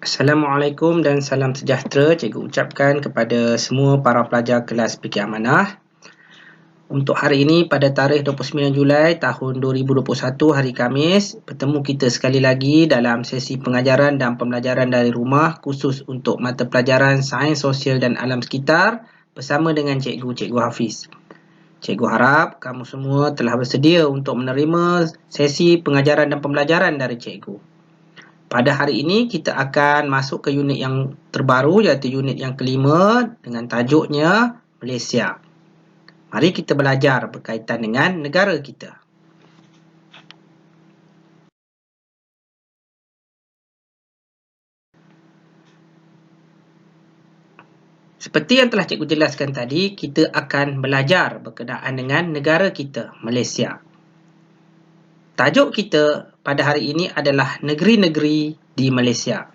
Assalamualaikum dan salam sejahtera cikgu ucapkan kepada semua para pelajar kelas fikir amanah. Untuk hari ini pada tarikh 29 Julai tahun 2021 hari Khamis, bertemu kita sekali lagi dalam sesi pengajaran dan pembelajaran dari rumah khusus untuk mata pelajaran Sains Sosial dan Alam Sekitar bersama dengan Cikgu Hafiz. Cikgu harap kamu semua telah bersedia untuk menerima sesi pengajaran dan pembelajaran dari cikgu. Pada hari ini kita akan masuk ke unit yang terbaru iaitu unit yang kelima dengan tajuknya Malaysia. Mari kita belajar berkaitan dengan negara kita. Seperti yang telah cikgu jelaskan tadi, kita akan belajar berkenaan dengan negara kita, Malaysia. Tajuk kita pada hari ini adalah negeri-negeri di Malaysia.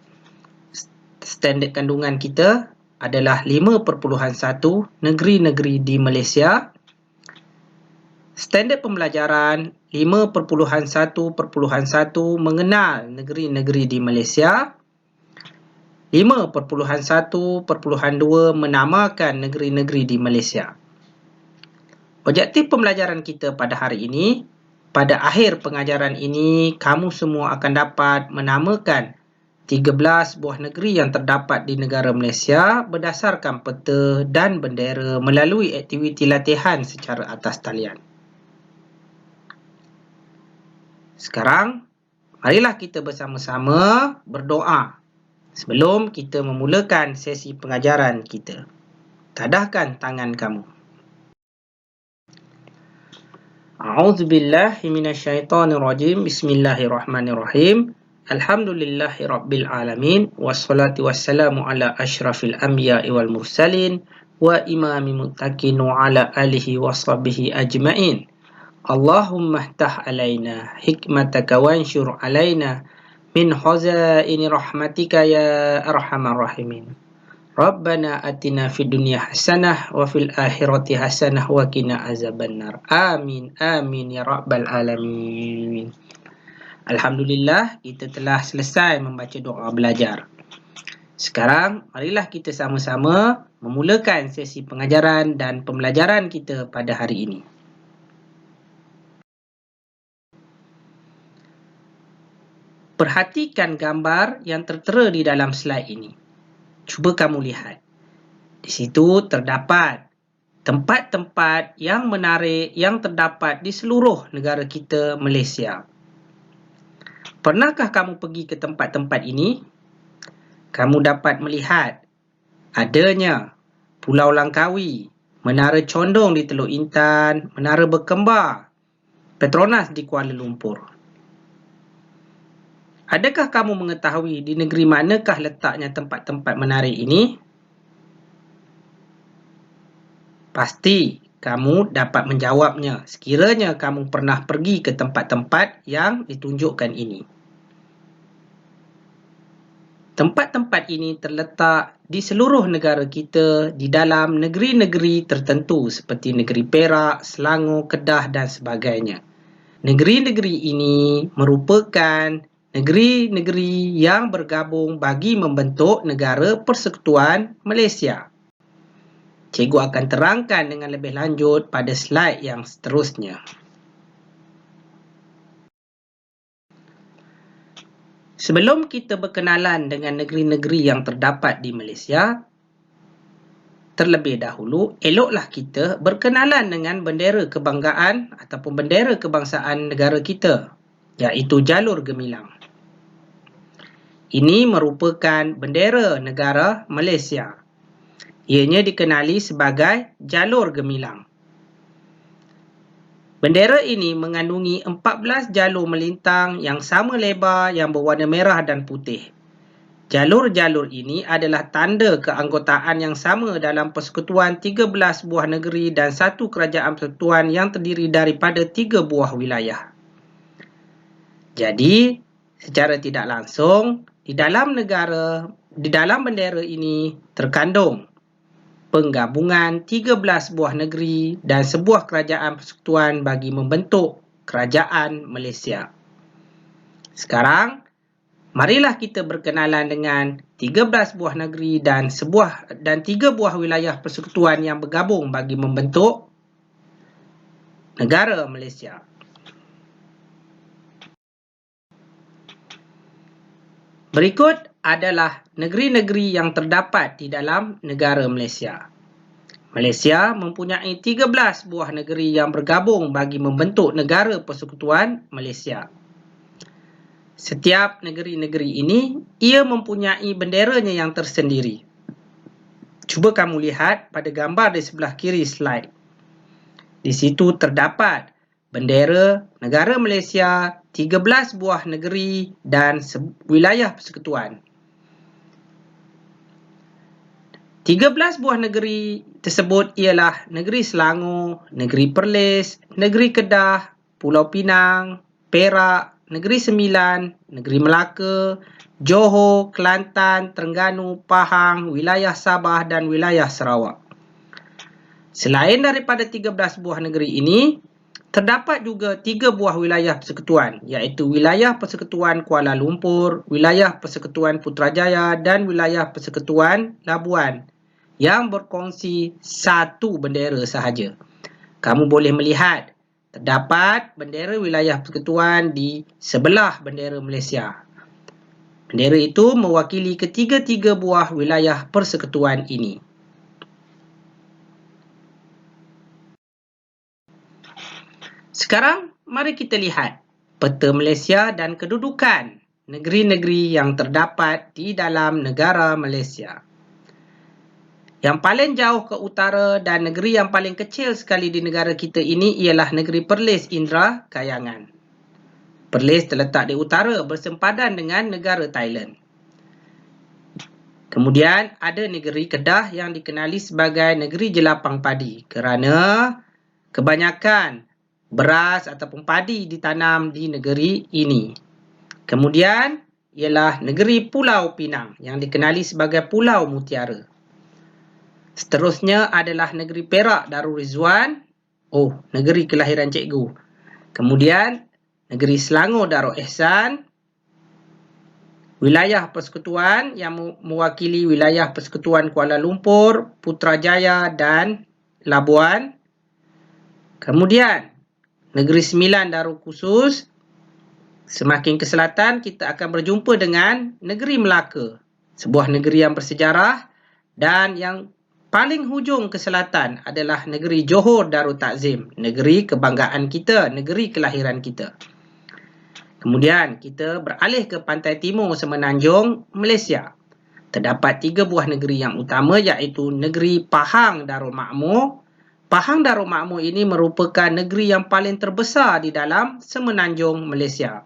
Standard kandungan kita adalah 5.1 negeri-negeri di Malaysia. Standard pembelajaran 5.1.1 mengenal negeri-negeri di Malaysia. 5.1.2 menamakan negeri-negeri di Malaysia. Objektif pembelajaran kita pada hari ini, pada akhir pengajaran ini, kamu semua akan dapat menamakan 13 buah negeri yang terdapat di negara Malaysia berdasarkan peta dan bendera melalui aktiviti latihan secara atas talian. Sekarang, marilah kita bersama-sama berdoa sebelum kita memulakan sesi pengajaran kita. Tadahkan tangan kamu. A'udzubillahi minasyaitonirrajim. Bismillahirrahmanirrahim. Alhamdulillahi rabbil alamin. Wassalatu wassalamu ala asyrafil anbiya'i wal mursalin wa imami muttaqin wa ala alihi wa sahbihi ajma'in. Allahumma iftah alaina hikmataka wansyur alaina min khazaini rahmatika ya arhamar rahimin. Rabbana atina fid dunya hasanah wa fil akhirati hasanah wa qina azabannar. Amin amin ya rabbal alamin. Alhamdulillah, kita telah selesai membaca doa belajar. Sekarang marilah kita sama-sama memulakan sesi pengajaran dan pembelajaran kita pada hari ini. Perhatikan gambar yang tertera di dalam slide ini. Cuba kamu lihat. Di situ terdapat tempat-tempat yang menarik yang terdapat di seluruh negara kita, Malaysia. Pernahkah kamu pergi ke tempat-tempat ini? Kamu dapat melihat adanya Pulau Langkawi, Menara Condong di Teluk Intan, Menara Berkembar, Petronas di Kuala Lumpur. Adakah kamu mengetahui di negeri manakah letaknya tempat-tempat menarik ini? Pasti kamu dapat menjawabnya sekiranya kamu pernah pergi ke tempat-tempat yang ditunjukkan ini. Tempat-tempat ini terletak di seluruh negara kita di dalam negeri-negeri tertentu seperti negeri Perak, Selangor, Kedah dan sebagainya. Negeri-negeri ini merupakan negeri-negeri yang bergabung bagi membentuk Negara Persekutuan Malaysia. Cikgu akan terangkan dengan lebih lanjut pada slide yang seterusnya. Sebelum kita berkenalan dengan negeri-negeri yang terdapat di Malaysia, terlebih dahulu, eloklah kita berkenalan dengan bendera kebanggaan ataupun bendera kebangsaan negara kita, iaitu jalur gemilang. Ini merupakan bendera negara Malaysia. Ianya dikenali sebagai jalur gemilang. Bendera ini mengandungi 14 jalur melintang yang sama lebar yang berwarna merah dan putih. Jalur-jalur ini adalah tanda keanggotaan yang sama dalam persekutuan 13 buah negeri dan satu kerajaan persekutuan yang terdiri daripada 3 buah wilayah. Jadi, secara tidak langsung, di dalam bendera ini terkandung penggabungan 13 buah negeri dan sebuah kerajaan persekutuan bagi membentuk Kerajaan Malaysia. Sekarang, Marilah kita berkenalan dengan 13 buah negeri dan 3 buah wilayah persekutuan yang bergabung bagi membentuk negara Malaysia. Berikut adalah negeri-negeri yang terdapat di dalam negara Malaysia. Malaysia mempunyai 13 buah negeri yang bergabung bagi membentuk negara persekutuan Malaysia. Setiap negeri-negeri ini, ia mempunyai benderanya yang tersendiri. Cuba kamu lihat pada gambar di sebelah kiri slide. Di situ terdapat bendera negara Malaysia, 13 buah negeri dan wilayah persekutuan. 13 buah negeri tersebut ialah Negeri Selangor, Negeri Perlis, Negeri Kedah, Pulau Pinang, Perak, Negeri Sembilan, Negeri Melaka, Johor, Kelantan, Terengganu, Pahang, wilayah Sabah dan wilayah Sarawak. Selain daripada 13 buah negeri ini, terdapat juga 3 buah wilayah persekutuan, iaitu wilayah persekutuan Kuala Lumpur, wilayah persekutuan Putrajaya dan wilayah persekutuan Labuan yang berkongsi satu bendera sahaja. Kamu boleh melihat terdapat bendera wilayah persekutuan di sebelah bendera Malaysia. Bendera itu mewakili ketiga-tiga buah wilayah persekutuan ini. Sekarang, mari kita lihat peta Malaysia dan kedudukan negeri-negeri yang terdapat di dalam negara Malaysia. Yang paling jauh ke utara dan negeri yang paling kecil sekali di negara kita ini ialah negeri Perlis Indra Kayangan. Perlis terletak di utara bersempadan dengan negara Thailand. Kemudian ada negeri Kedah yang dikenali sebagai negeri jelapang padi kerana kebanyakan beras ataupun padi ditanam di negeri ini. Kemudian ialah negeri Pulau Pinang yang dikenali sebagai Pulau Mutiara. Seterusnya adalah negeri Perak Darul Rizwan. Oh, negeri kelahiran cikgu. Kemudian negeri Selangor Darul Ihsan. Wilayah persekutuan yang mewakili wilayah persekutuan Kuala Lumpur, Putrajaya dan Labuan. Kemudian negeri Sembilan Darul Khusus. Semakin ke selatan kita akan berjumpa dengan negeri Melaka, sebuah negeri yang bersejarah, dan yang paling hujung ke selatan adalah negeri Johor Darul Takzim, negeri kebanggaan kita, negeri kelahiran kita. Kemudian kita beralih ke pantai timur semenanjung Malaysia. Terdapat 3 buah negeri yang utama iaitu negeri Pahang Darul Makmur. Pahang Darul Makmur ini merupakan negeri yang paling terbesar di dalam semenanjung Malaysia.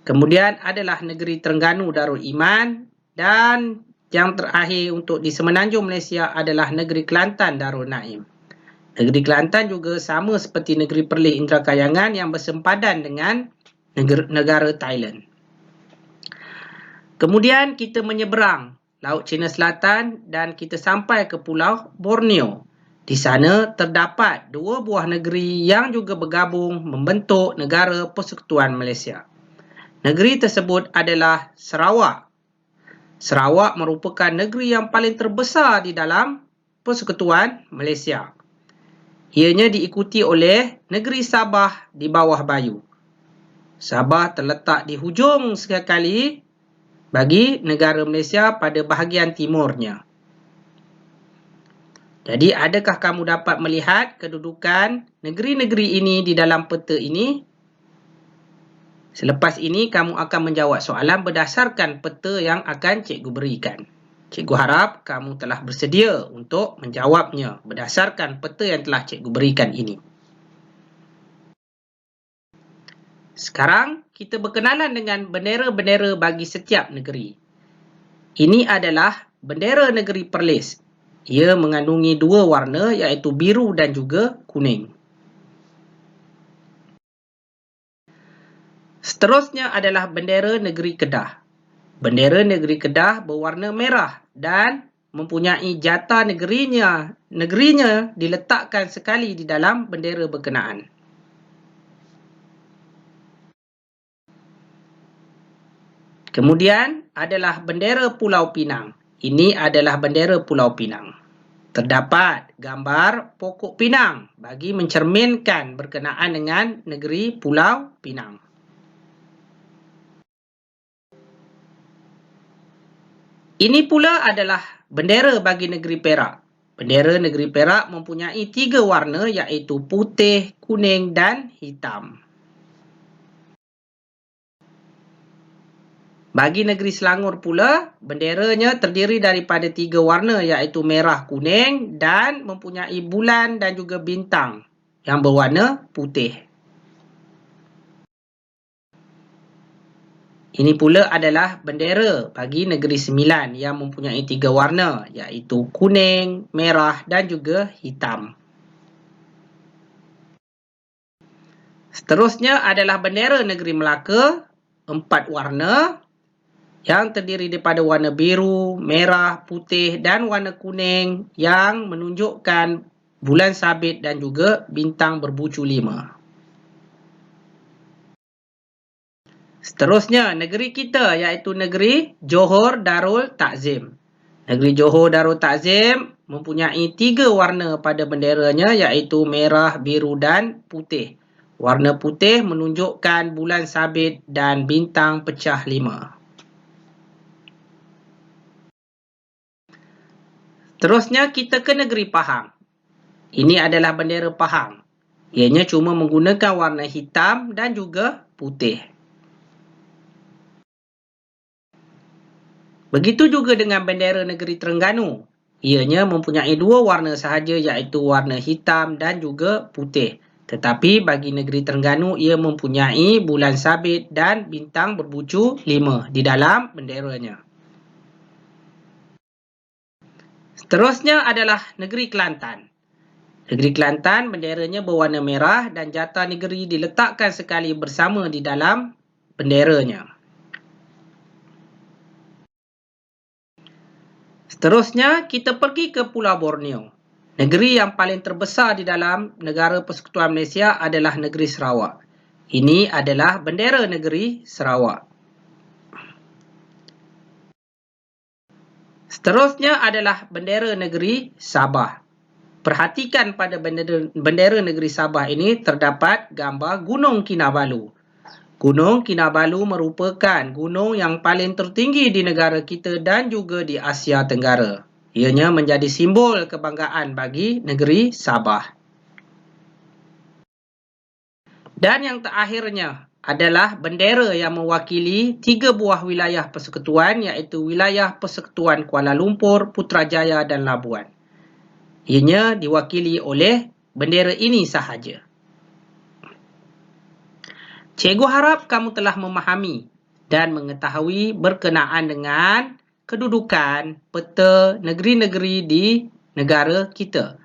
Kemudian adalah negeri Terengganu Darul Iman dan yang terakhir untuk di semenanjung Malaysia adalah negeri Kelantan Darul Naim. Negeri Kelantan juga sama seperti negeri Perlis Indra Kayangan yang bersempadan dengan negara Thailand. Kemudian kita menyeberang Laut Cina Selatan dan kita sampai ke Pulau Borneo. Di sana terdapat 2 buah negeri yang juga bergabung membentuk negara persekutuan Malaysia. Negeri tersebut adalah Sarawak. Sarawak merupakan negeri yang paling terbesar di dalam persekutuan Malaysia. Ianya diikuti oleh negeri Sabah di bawah Bayu. Sabah terletak di hujung sekali bagi negara Malaysia pada bahagian timurnya. Jadi, adakah kamu dapat melihat kedudukan negeri-negeri ini di dalam peta ini? Selepas ini, kamu akan menjawab soalan berdasarkan peta yang akan cikgu berikan. Cikgu harap kamu telah bersedia untuk menjawabnya berdasarkan peta yang telah cikgu berikan ini. Sekarang, kita berkenalan dengan bendera-bendera bagi setiap negeri. Ini adalah bendera negeri Perlis. Ia mengandungi 2 warna iaitu biru dan juga kuning. Seterusnya adalah bendera negeri Kedah. Bendera negeri Kedah berwarna merah dan mempunyai jata negerinya diletakkan sekali di dalam bendera berkenaan. Kemudian adalah bendera Pulau Pinang. Ini adalah bendera Pulau Pinang. Terdapat gambar pokok pinang bagi mencerminkan berkenaan dengan negeri Pulau Pinang. Ini pula adalah bendera bagi negeri Perak. Bendera negeri Perak mempunyai 3 warna iaitu putih, kuning dan hitam. Bagi negeri Selangor pula, benderanya terdiri daripada 3 warna iaitu merah, kuning dan mempunyai bulan dan juga bintang yang berwarna putih. Ini pula adalah bendera bagi negeri Sembilan yang mempunyai 3 warna iaitu kuning, merah dan juga hitam. Seterusnya adalah bendera negeri Melaka, 4 warna yang terdiri daripada warna biru, merah, putih dan warna kuning yang menunjukkan bulan sabit dan juga bintang berbucu 5. Seterusnya, negeri kita iaitu negeri Johor Darul Takzim. Negeri Johor Darul Takzim mempunyai 3 warna pada benderanya iaitu merah, biru dan putih. Warna putih menunjukkan bulan sabit dan bintang pecah 5. Terusnya kita ke negeri Pahang. Ini adalah bendera Pahang. Ianya cuma menggunakan warna hitam dan juga putih. Begitu juga dengan bendera negeri Terengganu. Ianya mempunyai 2 warna sahaja iaitu warna hitam dan juga putih. Tetapi bagi negeri Terengganu ia mempunyai bulan sabit dan bintang berbucu 5 di dalam benderanya. Seterusnya adalah negeri Kelantan. Negeri Kelantan benderanya berwarna merah dan jata negeri diletakkan sekali bersama di dalam benderanya. Seterusnya, kita pergi ke Pulau Borneo. Negeri yang paling terbesar di dalam negara Persekutuan Malaysia adalah negeri Sarawak. Ini adalah bendera negeri Sarawak. Seterusnya adalah bendera negeri Sabah. Perhatikan pada bendera negeri Sabah ini terdapat gambar Gunung Kinabalu. Gunung Kinabalu merupakan gunung yang paling tertinggi di negara kita dan juga di Asia Tenggara. Ianya menjadi simbol kebanggaan bagi negeri Sabah. Dan yang terakhirnya adalah bendera yang mewakili 3 buah wilayah persekutuan iaitu wilayah Persekutuan Kuala Lumpur, Putrajaya dan Labuan. Ianya diwakili oleh bendera ini sahaja. Cikgu harap kamu telah memahami dan mengetahui berkenaan dengan kedudukan peta negeri-negeri di negara kita.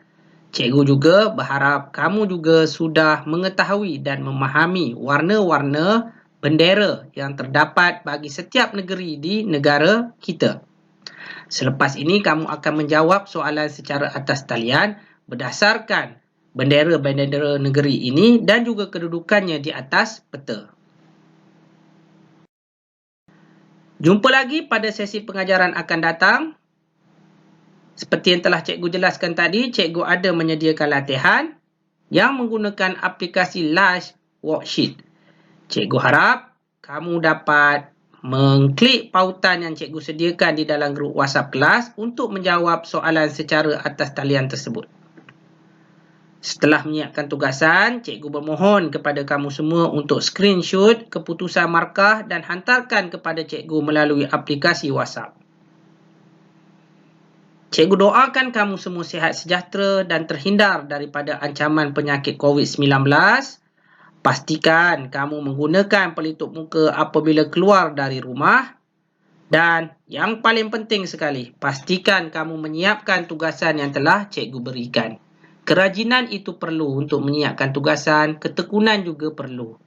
Cikgu juga berharap kamu juga sudah mengetahui dan memahami warna-warna bendera yang terdapat bagi setiap negeri di negara kita. Selepas ini kamu akan menjawab soalan secara atas talian berdasarkan bendera-bendera negeri ini dan juga kedudukannya di atas peta. Jumpa lagi pada sesi pengajaran akan datang. Seperti yang telah cikgu jelaskan tadi, cikgu ada menyediakan latihan yang menggunakan aplikasi Lush Worksheet. Cikgu harap kamu dapat mengklik pautan yang cikgu sediakan di dalam grup WhatsApp kelas untuk menjawab soalan secara atas talian tersebut. Setelah menyiapkan tugasan, cikgu bermohon kepada kamu semua untuk screenshot keputusan markah dan hantarkan kepada cikgu melalui aplikasi WhatsApp. Cikgu doakan kamu semua sihat sejahtera dan terhindar daripada ancaman penyakit COVID-19. Pastikan kamu menggunakan pelitup muka apabila keluar dari rumah. Dan yang paling penting sekali, pastikan kamu menyiapkan tugasan yang telah cikgu berikan. Kerajinan itu perlu untuk menyiapkan tugasan, ketekunan juga perlu.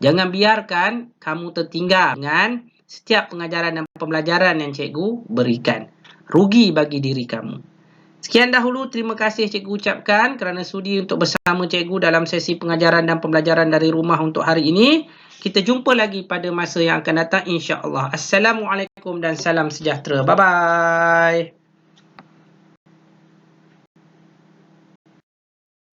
Jangan biarkan kamu tertinggal dengan setiap pengajaran dan pembelajaran yang cikgu berikan. Rugi bagi diri kamu. Sekian dahulu, terima kasih cikgu ucapkan kerana sudi untuk bersama cikgu dalam sesi pengajaran dan pembelajaran dari rumah untuk hari ini. Kita jumpa lagi pada masa yang akan datang insya-Allah. Assalamualaikum dan salam sejahtera. Bye bye.